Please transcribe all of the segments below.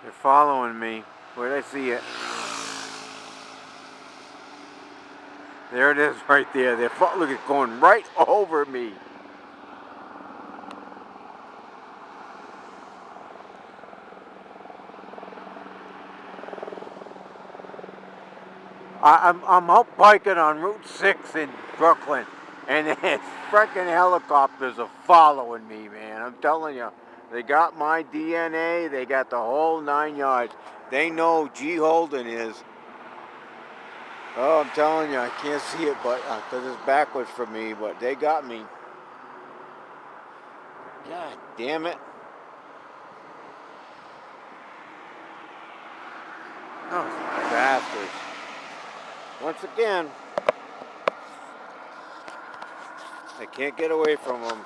They're following me. Where'd I see it? There it is right there. Look, it's going right over me. I'm out biking on Route 6 in Brooklyn, and this freaking helicopters are following me, man. I'm telling you. They got my DNA. They got the whole 9 yards. They know G. Holden is. Oh, I'm telling you, I can't see it, but because it's backwards for me. But they got me. God damn it! Oh, bastards! Once again, I can't get away from them.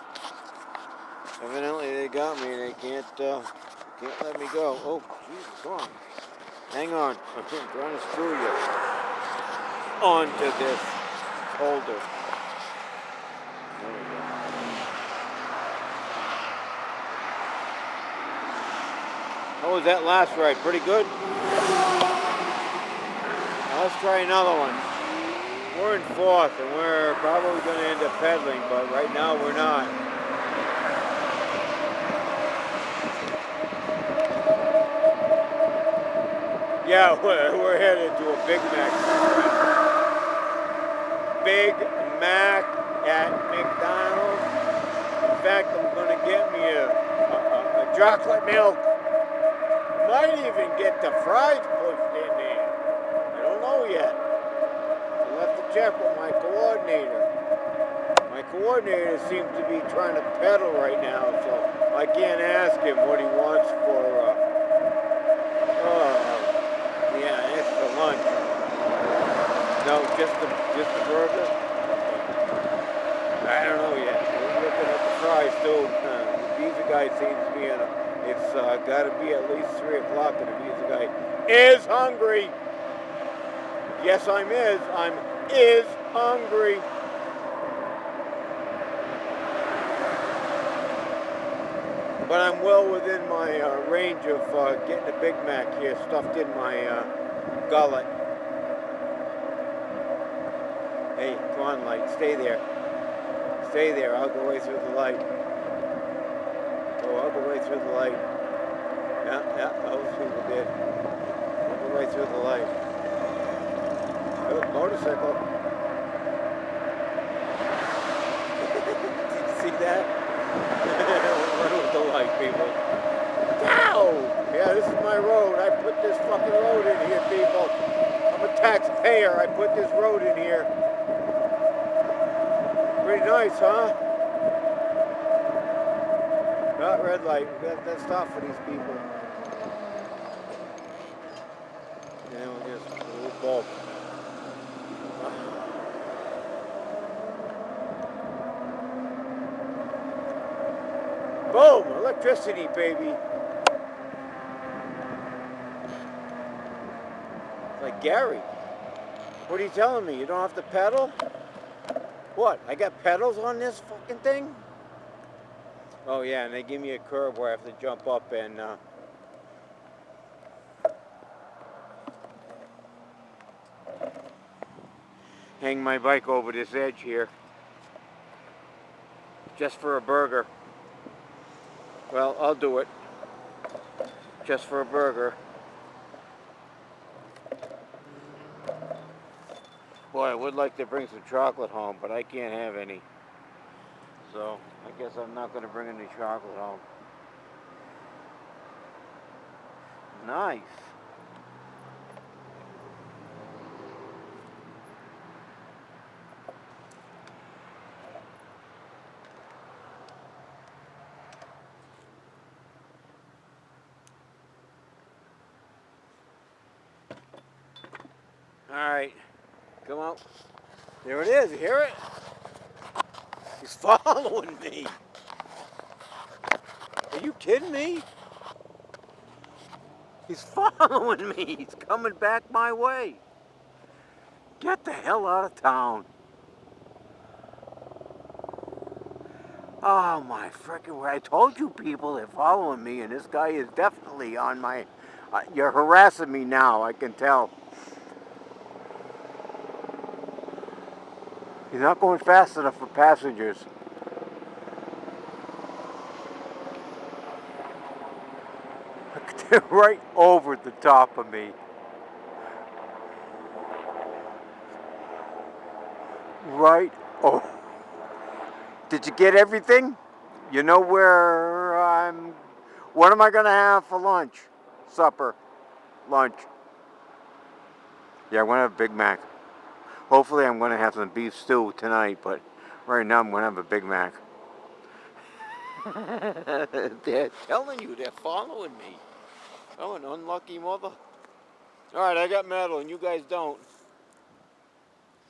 Evidently, they got me. They can't let me go. Oh, Jesus, come on! Hang on, I'm trying to screw you onto this holder. There we go. How was that last ride? Pretty good? Now let's try another one. We're in fourth, and we're probably going to end up pedaling, but right now we're not. Yeah, we're headed to a Big Mac. Big Mac at McDonald's. In fact, I'm going to get me a chocolate milk. Might even get the fries pushed in there. I don't know yet. I'll have to check with my coordinator. My coordinator seems to be trying to pedal right now, so I can't ask him what he wants for, yeah, it's for lunch. No, just the burger? I don't know yet. We're looking at the fries too. The pizza guy seems to be in a, it's got to be at least 3 o'clock and the pizza guy is hungry. Yes, I'm is hungry. But I'm well within my range of getting a Big Mac here stuffed in my gullet. Hey, come on, light. Stay there. Stay there. I'll go right through the light. Oh, I'll go right through the light. Yeah, those people did. I'll go right through the light. Oh, motorcycle. Did you see that? Run with the light, people. Ow! Yeah, this is my road. I put this fucking road in here, people. I'm a taxpayer. I put this road in here. Pretty nice, huh? Not red light. We got that stop for these people. And we'll just a little bulb. Boom! Electricity, baby. Like Gary. What are you telling me? You don't have to pedal? What? I got pedals on this fucking thing? Oh yeah, and they give me a curve where I have to jump up and hang my bike over this edge here. Just for a burger. Well, I'll do it. Just for a burger. Boy, I would like to bring some chocolate home, but I can't have any. So, I guess I'm not going to bring any chocolate home. Nice. Alright. Come out. There it is. You hear it? He's following me. Are you kidding me? He's following me. He's coming back my way. Get the hell out of town. Oh my frickin' way. I told you people they're following me, and this guy is definitely on my You're harassing me now, I can tell. He's not going fast enough for passengers. Right over the top of me. Right. Oh. Did you get everything? You know where I'm... What am I going to have for lunch? Supper. Lunch. Yeah, I'm going to have a Big Mac. Hopefully I'm going to have some beef stew tonight, but right now I'm going to have a Big Mac. They're telling you, they're following me. Oh, an unlucky mother. Alright, I got metal and you guys don't.